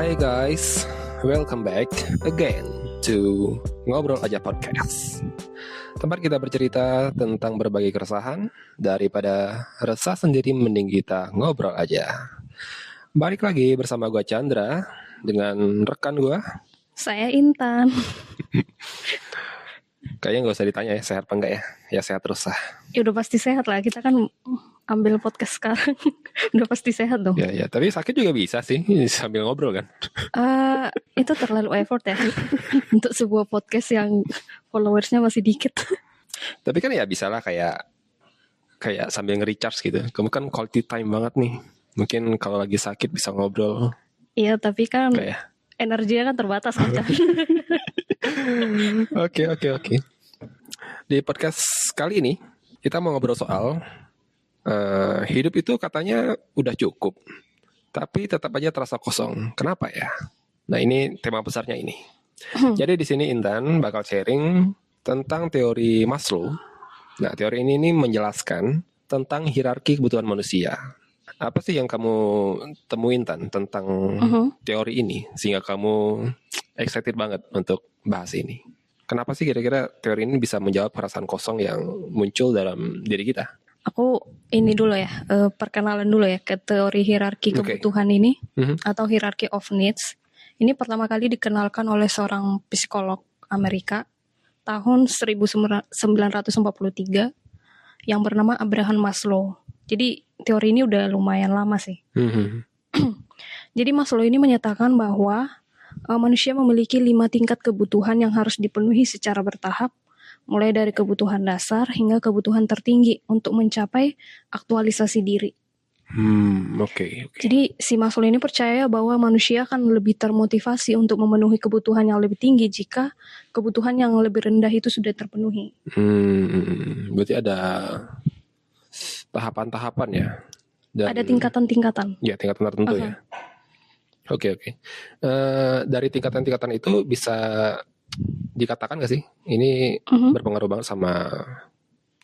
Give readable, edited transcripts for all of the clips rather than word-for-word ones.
Hai guys, welcome back again to Ngobrol Aja Podcast. Tempat kita bercerita tentang berbagai keresahan. Daripada resah sendiri, mending kita ngobrol aja. Balik lagi bersama gue Chandra dengan rekan gue. Saya Intan. Kayaknya gak usah ditanya ya sehat apa enggak ya. Ya sehat terus lah. Ya udah pasti sehat lah, kita kan ambil podcast sekarang. Udah pasti sehat dong. Ya, tapi sakit juga bisa sih sambil ngobrol kan. Itu terlalu effort ya untuk sebuah podcast yang followersnya masih dikit. Tapi kan ya bisa lah kayak sambil nge-recharge gitu. Kamu kan quality time banget nih. Mungkin kalau lagi sakit bisa ngobrol. Iya, tapi kan kayak energinya kan terbatas kan. Oke. Di podcast kali ini kita mau ngobrol soal hidup itu katanya udah cukup, tapi tetap aja terasa kosong. Kenapa ya? Nah, ini tema besarnya ini. Jadi di sini Intan bakal sharing tentang teori Maslow. Nah, teori ini menjelaskan tentang hierarki kebutuhan manusia. Apa sih yang kamu temuin tentang teori ini sehingga kamu excited banget untuk bahas ini? Kenapa sih kira-kira teori ini bisa menjawab perasaan kosong yang muncul dalam diri kita? Aku ini dulu ya, perkenalan dulu ya ke teori hierarki kebutuhan ini, atau hierarchy of needs. Ini pertama kali dikenalkan oleh seorang psikolog Amerika tahun 1943 yang bernama Abraham Maslow. Jadi teori ini udah lumayan lama sih. Jadi Maslow ini menyatakan bahwa manusia memiliki 5 tingkat kebutuhan yang harus dipenuhi secara bertahap, mulai dari kebutuhan dasar hingga kebutuhan tertinggi untuk mencapai aktualisasi diri. Oke. Jadi si Maslow ini percaya bahwa manusia akan lebih termotivasi untuk memenuhi kebutuhan yang lebih tinggi jika kebutuhan yang lebih rendah itu sudah terpenuhi. Berarti ada tahapan-tahapan ya? Ada tingkatan-tingkatan. Ya, tingkatan tertentu ya. Oke. Dari tingkatan-tingkatan itu bisa dikatakan gak sih ini berpengaruh banget sama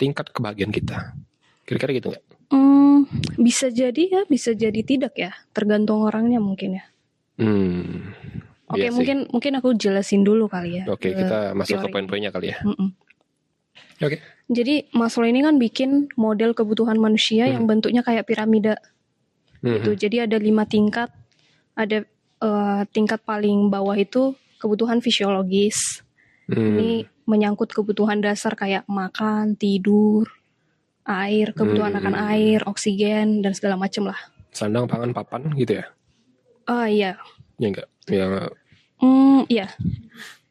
tingkat kebahagiaan kita? Kira-kira gitu gak? Bisa jadi ya, bisa jadi tidak ya, tergantung orangnya mungkin ya. Oke, mungkin aku jelasin dulu kali ya. Oke, kita masuk ke poin-poinnya kali ya. Oke. Jadi Maslow ini kan bikin model kebutuhan manusia yang bentuknya kayak piramida gitu. Jadi ada 5 tingkat. Ada tingkat paling bawah itu kebutuhan fisiologis. Ini menyangkut kebutuhan dasar kayak makan, tidur, air, kebutuhan akan air, oksigen, dan segala macam lah. Sandang, pangan, papan gitu ya? Iya. Ya enggak? Iya.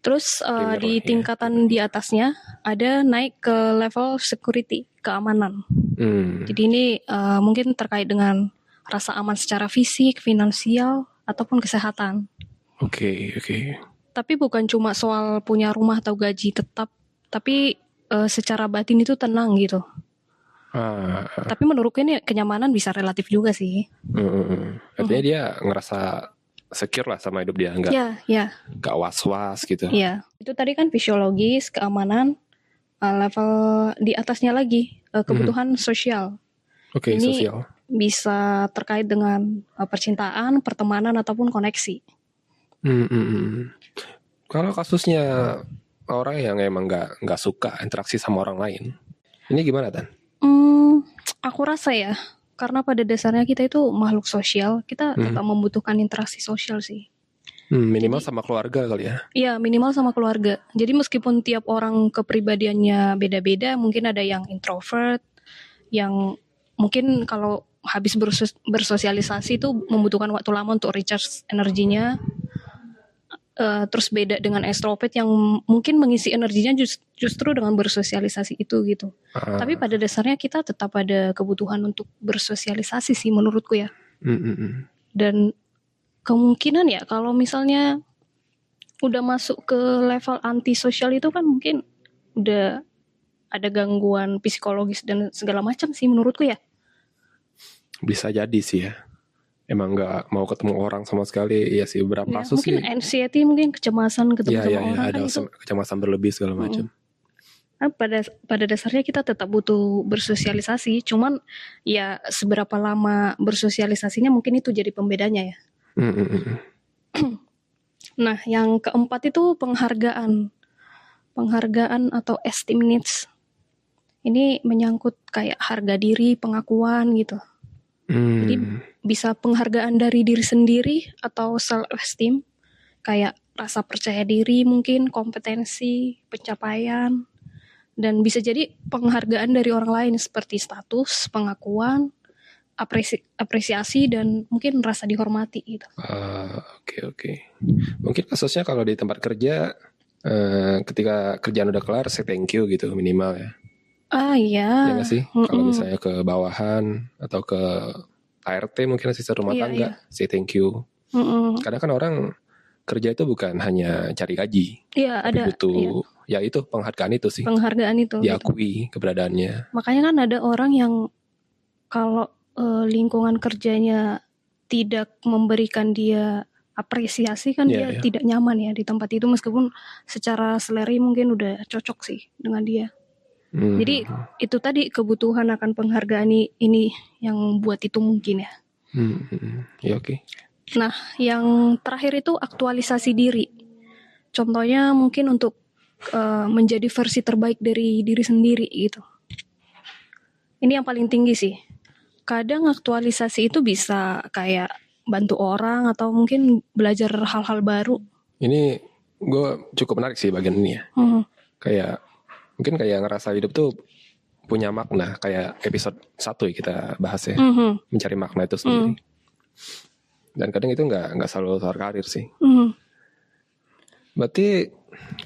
Terus di tingkatan di atasnya ada naik ke level security, keamanan. Jadi ini mungkin terkait dengan rasa aman secara fisik, finansial, ataupun kesehatan. Oke. Tapi bukan cuma soal punya rumah atau gaji tetap, tapi secara batin itu tenang gitu. Tapi menurutku ini kenyamanan bisa relatif juga sih. Artinya dia ngerasa secure lah sama hidup dia, nggak was-was gitu. Iya, itu tadi kan fisiologis, keamanan, level di atasnya lagi kebutuhan sosial. Oke, ini sosial. Bisa terkait dengan percintaan, pertemanan ataupun koneksi. Kalau kasusnya orang yang emang nggak suka interaksi sama orang lain, ini gimana Tan? Aku rasa ya, karena pada dasarnya kita itu makhluk sosial, kita tetap membutuhkan interaksi sosial sih. Minimal sama keluarga kali ya? Iya, minimal sama keluarga. Jadi meskipun tiap orang kepribadiannya beda-beda, mungkin ada yang introvert, yang mungkin kalau habis bersosialisasi itu membutuhkan waktu lama untuk recharge energinya. Terus beda dengan extrovert yang mungkin mengisi energinya justru dengan bersosialisasi itu gitu. Tapi pada dasarnya kita tetap ada kebutuhan untuk bersosialisasi sih menurutku ya. Dan kemungkinan ya kalau misalnya udah masuk ke level antisosial itu kan mungkin udah ada gangguan psikologis dan segala macam sih menurutku ya. Bisa jadi sih ya. Emang nggak mau ketemu orang sama sekali. Iya sih, berapa kasus sih. Mungkin anxiety, mungkin kecemasan ketemu sama orang. Ada kan kecemasan berlebih segala macam. Pada dasarnya kita tetap butuh bersosialisasi. Cuman ya seberapa lama bersosialisasinya mungkin itu jadi pembedanya ya. Nah, yang keempat itu penghargaan. Penghargaan atau esteem needs. Ini menyangkut kayak harga diri, pengakuan gitu. Jadi bisa penghargaan dari diri sendiri atau self-esteem. Kayak rasa percaya diri mungkin, kompetensi, pencapaian. Dan bisa jadi penghargaan dari orang lain seperti status, pengakuan, apresiasi, dan mungkin rasa dihormati gitu. Oke. Mungkin kasusnya kalau di tempat kerja, ketika kerjaan udah kelar, say thank you gitu minimal ya. Iya. Ya nggak sih? Kalau misalnya ke bawahan atau ke ART mungkin asisten rumah tangga, say thank you. Kadang kan orang kerja itu bukan hanya cari gaji, iya, tapi ada, butuh ya itu penghargaan itu sih. Penghargaan itu. Diakui gitu. Keberadaannya. Makanya kan ada orang yang kalau lingkungan kerjanya tidak memberikan dia apresiasi kan dia tidak nyaman ya di tempat itu meskipun secara selera mungkin udah cocok sih dengan dia. Jadi itu tadi kebutuhan akan penghargaan ini yang buat itu mungkin ya. Ya oke. Nah, yang terakhir itu aktualisasi diri. Contohnya mungkin untuk menjadi versi terbaik dari diri sendiri gitu. Ini yang paling tinggi sih. Kadang aktualisasi itu bisa kayak bantu orang atau mungkin belajar hal-hal baru. Ini gue cukup menarik sih bagian ini ya. Kayak mungkin kayak ngerasa hidup tuh punya makna. Kayak episode 1 ya kita bahas ya. Mencari makna itu sendiri. Dan kadang itu nggak selalu soal karir sih. Berarti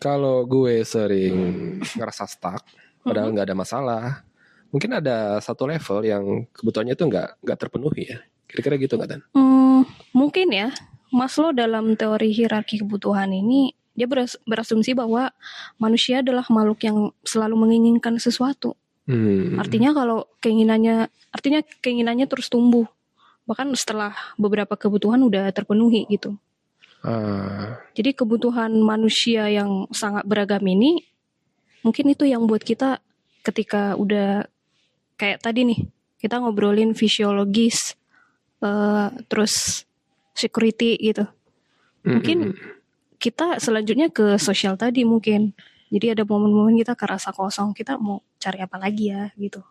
kalau gue sering ngerasa stuck, padahal nggak ada masalah, mungkin ada satu level yang kebutuhannya itu nggak terpenuhi ya. Kira-kira gitu nggak Dan? Mungkin ya. Maslow dalam teori hierarki kebutuhan ini dia berasumsi bahwa manusia adalah makhluk yang selalu menginginkan sesuatu. Artinya kalau keinginannya terus tumbuh. Bahkan setelah beberapa kebutuhan udah terpenuhi gitu. Jadi kebutuhan manusia yang sangat beragam ini mungkin itu yang buat kita ketika udah kayak tadi nih kita ngobrolin fisiologis, terus security gitu. Mungkin kita selanjutnya ke sosial tadi mungkin. Jadi ada momen-momen kita kerasa kosong, kita mau cari apa lagi ya gitu.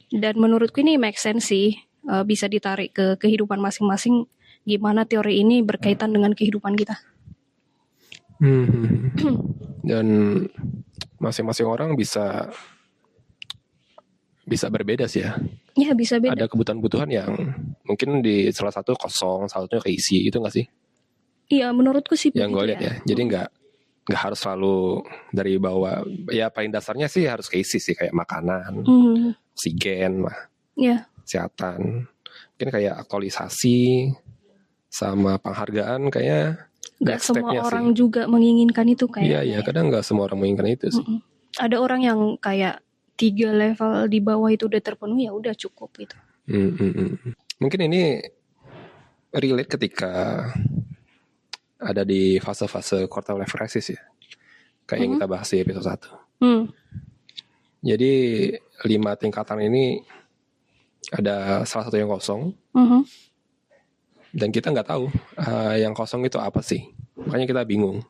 Dan menurutku ini make sense sih, bisa ditarik ke kehidupan masing-masing. Gimana teori ini berkaitan dengan kehidupan kita. Dan masing-masing orang bisa berbeda sih ya. Ya bisa beda. Ada kebutuhan-kebutuhan yang mungkin di salah satu kosong, salah satunya keisi, itu nggak sih? Iya menurutku sih. Yang gue lihat ya. Jadi nggak harus selalu dari bawah. Ya paling dasarnya sih harus keisi sih kayak makanan, oksigen, kesehatan. Mungkin kayak aktualisasi sama penghargaan kayaknya. Gak semua orang sih juga menginginkan itu kayaknya. Iya, kadang gak semua orang menginginkan itu sih. Ada orang yang kayak 3 level di bawah itu udah terpenuhi, ya udah cukup gitu. Mungkin ini relate ketika ada di fase-fase quarter life crisis ya. Kayak yang kita bahas di episode 1. Jadi 5 tingkatan ini ada salah satu yang kosong. Dan kita nggak tahu yang kosong itu apa sih. Makanya kita bingung.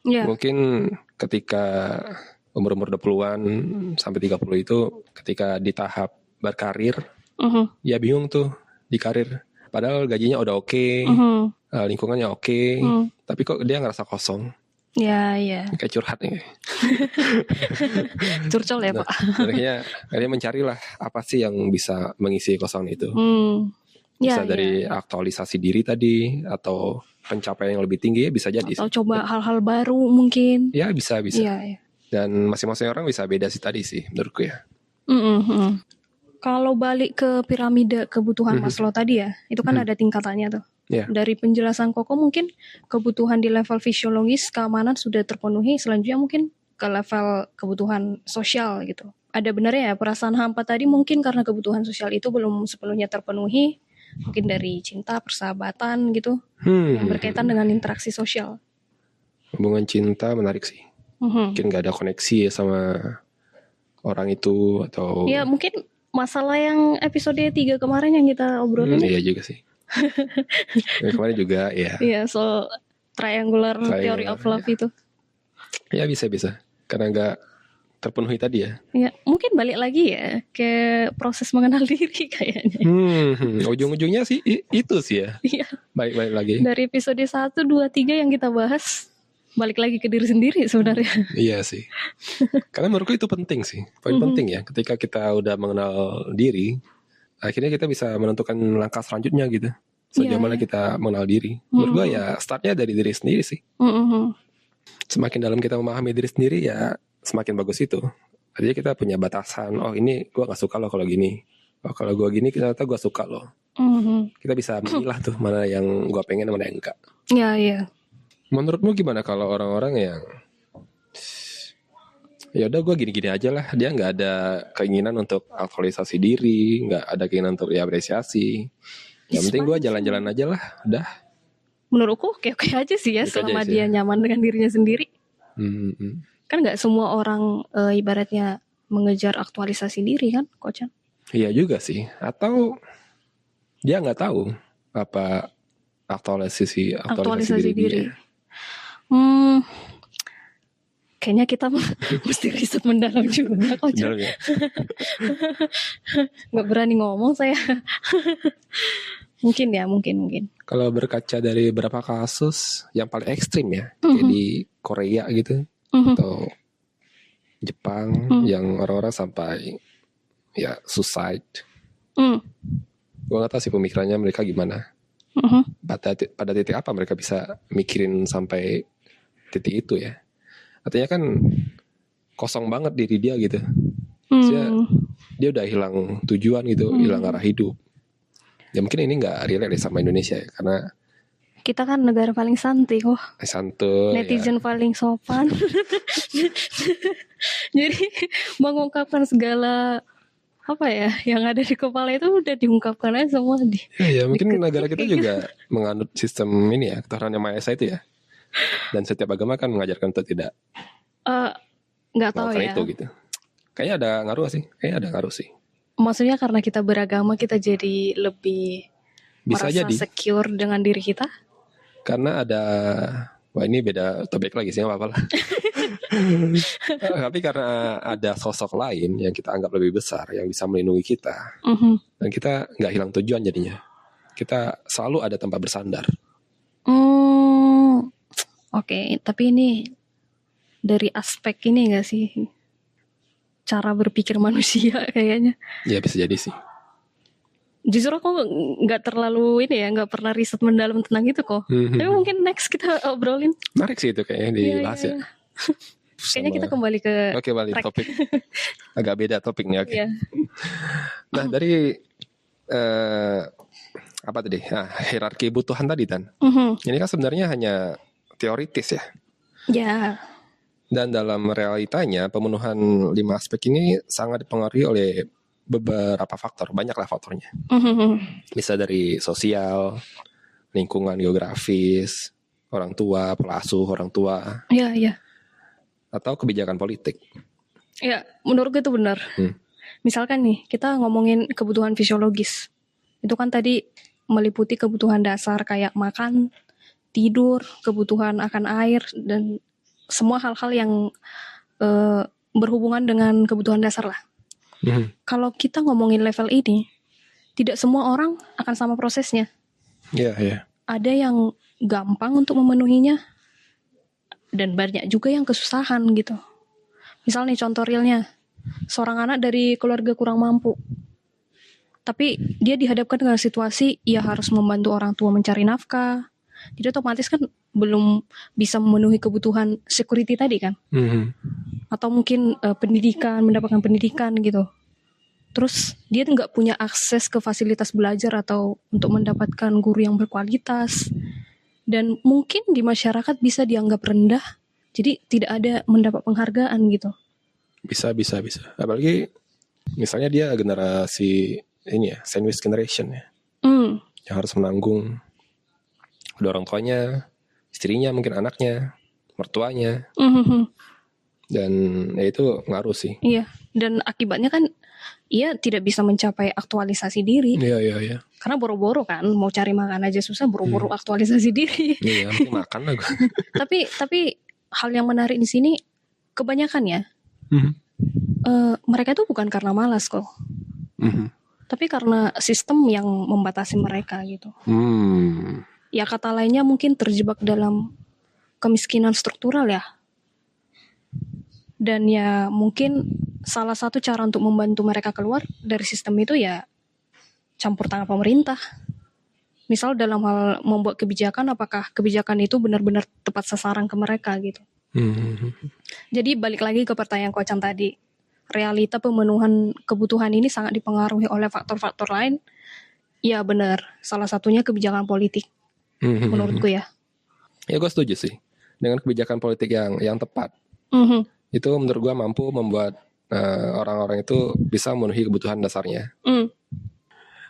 Mungkin ketika umur 20-an sampai 30 itu ketika di tahap berkarir, ya bingung tuh di karir. Padahal gajinya udah oke, lingkungannya oke, tapi kok dia ngerasa kosong. Ya. Kayak curhat nih. Curcol ya Pak. Akhirnya mencarilah apa sih yang bisa mengisi kosong itu. Bisa dari aktualisasi diri tadi atau pencapaian yang lebih tinggi bisa jadi. Atau coba hal-hal baru mungkin. Ya bisa. Iya. Dan masing-masing orang bisa beda sih tadi sih menurutku ya. Kalau balik ke piramida kebutuhan Maslow tadi ya, itu kan ada tingkatannya tuh. Dari penjelasan Koko mungkin kebutuhan di level fisiologis keamanan sudah terpenuhi, selanjutnya mungkin ke level kebutuhan sosial gitu. Ada benarnya ya perasaan hampa tadi mungkin karena kebutuhan sosial itu belum sepenuhnya terpenuhi. Mungkin dari cinta, persahabatan gitu, yang berkaitan dengan interaksi sosial. Hubungan cinta menarik sih. Mungkin gak ada koneksi ya sama orang itu atau... Ya mungkin masalah yang episode 3 kemarin yang kita obrolin. Iya juga sih. Kemarin juga ya. Iya, soal triangular theory of love itu. Ya bisa. Karena nggak terpenuhi tadi ya. Ya, mungkin balik lagi ya ke proses mengenal diri kayaknya. Ujung-ujungnya sih itu sih ya. Iya. Balik lagi. Dari episode 1, 2, 3 yang kita bahas, balik lagi ke diri sendiri sebenarnya. Iya sih. Karena menurutku itu penting sih. Poin penting ya. Ketika kita udah mengenal diri, akhirnya kita bisa menentukan langkah selanjutnya gitu. Sejauh mana kita mengenal diri. Menurut gue ya startnya dari diri sendiri sih. Semakin dalam kita memahami diri sendiri ya semakin bagus itu. Jadi kita punya batasan. Oh ini gue gak suka loh kalau gini. Oh kalau gue gini ternyata gue suka loh. Kita bisa memilah tuh mana yang gue pengen mana yang enggak. Iya. Menurutmu gimana kalau orang-orang yang ya udah gue gini-gini aja lah. Dia nggak ada keinginan untuk aktualisasi diri, nggak ada keinginan untuk diapresiasi. Yang penting gue jalan-jalan aja lah. Udah. Menurutku oke-oke aja sih ya, selama dia nyaman dengan dirinya sendiri. Kan nggak semua orang ibaratnya mengejar aktualisasi diri kan, Kocan? Iya juga sih. Atau dia nggak tahu apa aktualisasi diri. Kayaknya kita mesti riset mendalam juga, Kocan. Nggak berani ngomong saya. Mungkin. Kalau berkaca dari beberapa kasus yang paling ekstrim ya, kayak di Korea gitu. Atau Jepang yang orang-orang sampai ya suicide. Gue gak tahu sih pemikirannya mereka gimana. Pada titik apa mereka bisa mikirin sampai titik itu ya. Artinya kan kosong banget diri dia gitu. Dia udah hilang tujuan gitu, hilang arah hidup. Ya mungkin ini gak relate sama Indonesia ya, karena kita kan negara paling santai kok. Santuy. Netizen ya. Paling sopan. Jadi mengungkapkan segala apa ya yang ada di kepala itu udah diungkapkan aja semua di. Ya mungkin negara kita juga menganut sistem ini ya, ketuhanan yang Maha Esa itu ya. Dan setiap agama kan mengajarkan untuk tidak. Nggak tahu ya. Itu gitu. Kayaknya ada ngaruh sih. Maksudnya karena kita beragama kita jadi lebih bisa merasa jadi secure dengan diri kita. Karena ada, wah ini beda topik lagi sih, apa-apa lah. Tapi karena ada sosok lain yang kita anggap lebih besar, yang bisa melindungi kita, dan kita nggak hilang tujuan jadinya. Kita selalu ada tempat bersandar. Oke, tapi ini dari aspek ini nggak sih? Cara berpikir manusia kayaknya. Ya bisa jadi sih. Justru aku nggak terlalu nggak pernah riset mendalam tentang itu kok. Tapi mungkin next kita obrolin. Menarik sih itu kayaknya dibahas ya. Kayaknya kita kembali ke balik topik. Agak beda topiknya. Oke. Nah dari apa tadi? Hierarki kebutuhan tadi Tan. Ini kan sebenarnya hanya teoritis ya. Ya. Dan dalam realitanya pemenuhan 5 aspek ini sangat dipengaruhi oleh beberapa faktor, banyaklah faktornya. Bisa dari sosial, lingkungan geografis, orang tua, pengasuh orang tua. Iya. Atau kebijakan politik. Ya, menurut gue itu benar. Misalkan nih, kita ngomongin kebutuhan fisiologis. Itu kan tadi meliputi kebutuhan dasar kayak makan, tidur, kebutuhan akan air, dan semua hal-hal yang berhubungan dengan kebutuhan dasar lah. Kalau kita ngomongin level ini, tidak semua orang akan sama prosesnya. Iya. Ada yang gampang untuk memenuhinya, dan banyak juga yang kesusahan gitu. Misal nih contoh realnya, seorang anak dari keluarga kurang mampu, tapi dia dihadapkan dengan situasi ia harus membantu orang tua mencari nafkah. Jadi otomatis kan belum bisa memenuhi kebutuhan security tadi kan. Atau mungkin mendapatkan pendidikan gitu. Terus dia nggak punya akses ke fasilitas belajar atau untuk mendapatkan guru yang berkualitas. Dan mungkin di masyarakat bisa dianggap rendah. Jadi tidak ada mendapat penghargaan gitu. Bisa. Apalagi misalnya dia generasi ini ya, sandwich generation ya. Yang harus menanggung kedua orang tuanya, istrinya, mungkin anaknya, mertuanya. Dan ya itu ngaruh sih. Iya, dan akibatnya kan ia tidak bisa mencapai aktualisasi diri. Iya. Karena boro-boro kan, mau cari makan aja susah, boro-boro aktualisasi diri. Iya, penting makan lah gue. Tapi hal yang menarik di sini kebanyakan ya, mereka itu bukan karena malas kok, tapi karena sistem yang membatasi mereka gitu. Ya kata lainnya mungkin terjebak dalam kemiskinan struktural ya. Dan ya mungkin salah satu cara untuk membantu mereka keluar dari sistem itu ya campur tangan pemerintah. Misal dalam hal membuat kebijakan, apakah kebijakan itu benar-benar tepat sasaran ke mereka gitu. Jadi balik lagi ke pertanyaan Kocan tadi, realita pemenuhan kebutuhan ini sangat dipengaruhi oleh faktor-faktor lain. Ya benar, salah satunya kebijakan politik, menurutku ya. Ya gue setuju sih dengan kebijakan politik yang tepat. Itu menurut gue mampu membuat orang-orang itu bisa memenuhi kebutuhan dasarnya.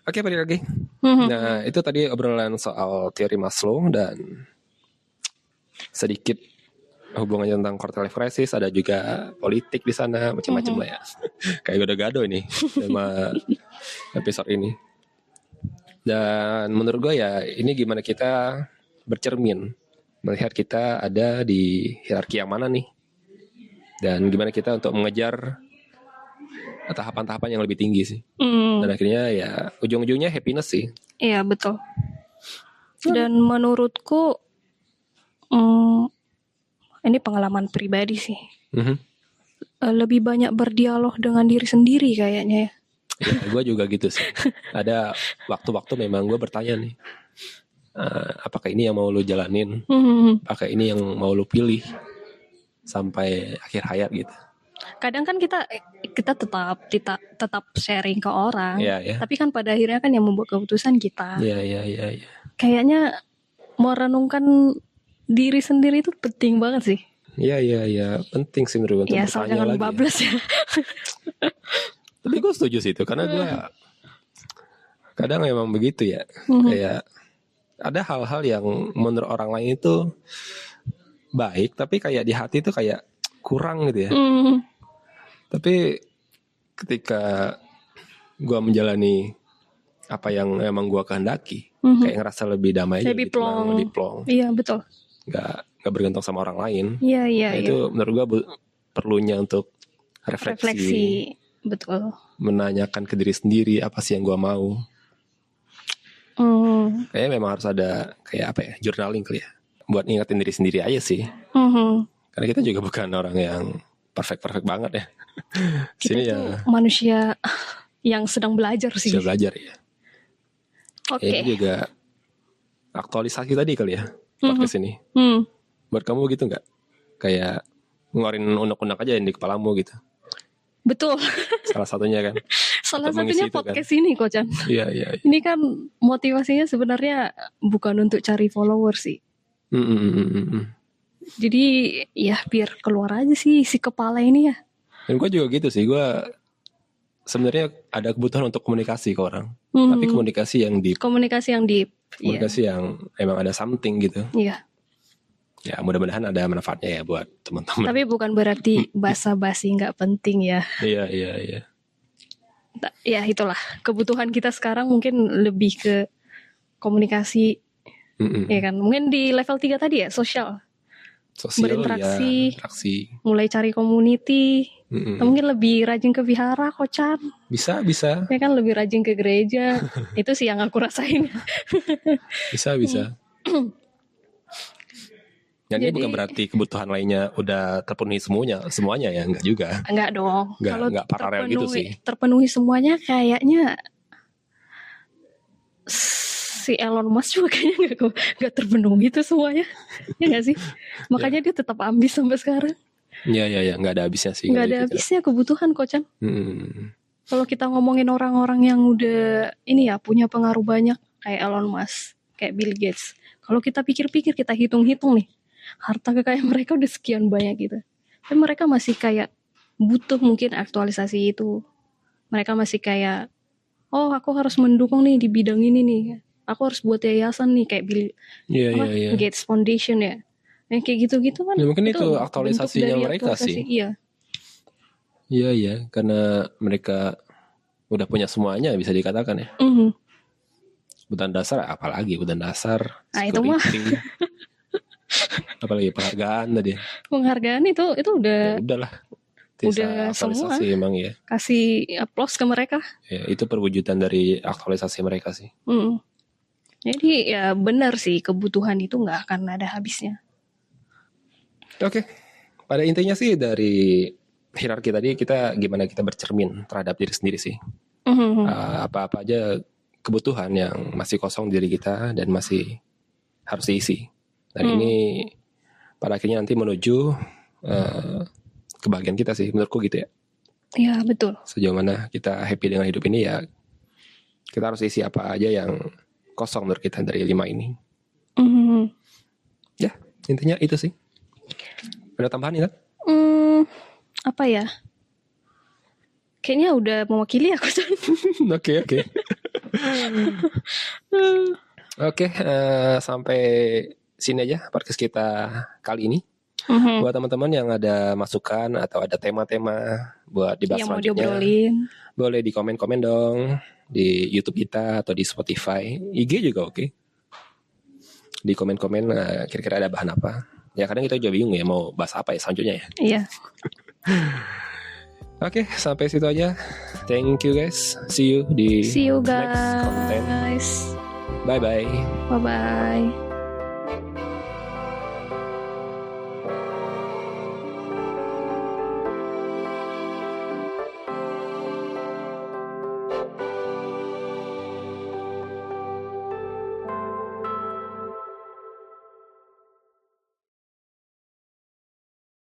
Oke, balik lagi. Nah, itu tadi obrolan soal teori Maslow dan sedikit hubungannya tentang quarter life crisis, ada juga politik di sana, macam-macam lah ya. Kayak gado-gado ini sama episode ini. Dan menurut gue ya, ini gimana kita bercermin melihat kita ada di hierarki yang mana nih. Dan gimana kita untuk mengejar tahapan-tahapan yang lebih tinggi sih. Dan akhirnya ya ujung-ujungnya happiness sih. Iya betul. Dan menurutku ini pengalaman pribadi sih. Lebih banyak berdialog dengan diri sendiri kayaknya ya. Ya gue juga gitu sih. Ada waktu-waktu memang gue bertanya nih, apakah ini yang mau lu jalanin? Apakah ini yang mau lu pilih sampai akhir hayat gitu? Kadang kan kita tetap sharing ke orang, ya. Tapi kan pada akhirnya kan yang membuat keputusan kita. Iya. Kayaknya merenungkan diri sendiri itu penting banget sih. Iya, penting sih menurut gue untuk bertanya jangan lagi. bablas ya. Tapi gue setuju sih itu, karena gue kadang memang begitu ya. Kayak ada hal-hal yang menurut orang lain itu baik, tapi kayak di hati itu kayak kurang gitu ya. Tapi ketika gue menjalani apa yang emang gue kehendaki, kayak ngerasa lebih damai aja, lebih plong. Iya betul. Gak bergantung sama orang lain. Iya. Itu menurut gue perlunya untuk refleksi. Betul. Menanyakan ke diri sendiri apa sih yang gue mau. Kayaknya memang harus ada kayak apa ya, journaling kali ya, buat ingetin diri sendiri aja sih. Karena kita juga bukan orang yang perfect banget ya. Kita Sini tuh ya manusia yang sedang belajar sih. Sedang belajar ya. Oke. Itu juga aktualisasi tadi kali ya podcast ini. Buat kamu gitu nggak? Kayak ngeluarin unek-unek aja yang di kepalamu gitu. Betul. Salah satunya kan. Salah satunya podcast ini Kocan. Iya. Ini kan motivasinya sebenarnya bukan untuk cari follower sih. Jadi ya biar keluar aja sih isi kepala ini ya. Dan gue juga gitu sih. Gue sebenarnya ada kebutuhan untuk komunikasi ke orang. Tapi komunikasi yang deep. Komunikasi yang emang ada something gitu. Iya. Ya mudah-mudahan ada manfaatnya ya buat teman-teman. Tapi bukan berarti basa-basi nggak penting ya. Iya. Ya itulah kebutuhan kita sekarang mungkin lebih ke komunikasi. Ya kan. Mungkin di level 3 tadi ya sosial berinteraksi, interaksi. Mulai cari community. Mungkin lebih rajin ke vihara, Kocan. Bisa. Ya kan lebih rajin ke gereja. Itu sih yang aku rasain. Bisa. Dan ini bukan berarti kebutuhan lainnya udah terpenuhi semuanya ya, enggak juga. Enggak dong. Kalau paralel gitu sih. Terpenuhi semuanya kayaknya si Elon Musk juga kayaknya enggak terpenuhi itu semuanya. Ya enggak sih? Makanya dia tetap ambis sampai sekarang. Iya, enggak ada habisnya sih. Enggak ada habisnya kebutuhan, Kocan. Kalau kita ngomongin orang-orang yang udah ini ya punya pengaruh banyak kayak Elon Musk, kayak Bill Gates. Kalau kita pikir-pikir, kita hitung-hitung nih, harta kekayaan mereka udah sekian banyak gitu. Tapi mereka masih kayak butuh mungkin aktualisasi itu. Mereka masih kayak, oh aku harus mendukung nih di bidang ini nih. Aku harus buat yayasan nih kayak Bill Gates Foundation ya. Yang kayak gitu-gitu kan. Ya, mungkin itu aktualisasinya mereka sih. Iya, karena mereka udah punya semuanya bisa dikatakan ya. Kebutuhan dasar apalagi kebutuhan dasar, Nah, itu mah security, apalagi penghargaan tadi. penghargaan itu Ya udah udahlah. udah semua. Aktualisasi emang ya. Kasih aplaus ke mereka. Ya, itu perwujudan dari aktualisasi mereka sih. Jadi ya benar sih, kebutuhan itu nggak akan ada habisnya. Oke. Pada intinya sih dari hierarki tadi kita gimana kita bercermin terhadap diri sendiri sih. Apa-apa aja kebutuhan yang masih kosong di diri kita dan masih harus diisi. Dan ini pada akhirnya nanti menuju kebahagiaan kita sih, menurutku gitu ya. Iya, betul. Sejauh mana kita happy dengan hidup ini ya, kita harus isi apa aja yang kosong menurut kita dari 5 ini. Ya, intinya itu sih. Ada tambahan ya? Apa ya? Kayaknya udah mewakili aku. Oke. Oke, sampai sini aja podcast kita kali ini. Buat teman-teman yang ada masukan atau ada tema-tema buat dibahas yang mau selanjutnya, diobrolin, boleh di komen-komen dong di YouTube kita atau di Spotify, IG juga oke. Di komen-komen kira-kira ada bahan apa. Ya kadang kita juga bingung ya mau bahas apa ya selanjutnya ya. Iya. Oke, sampai situ aja. Thank you guys. See you See you next content. guys. Bye-bye. Bye-bye.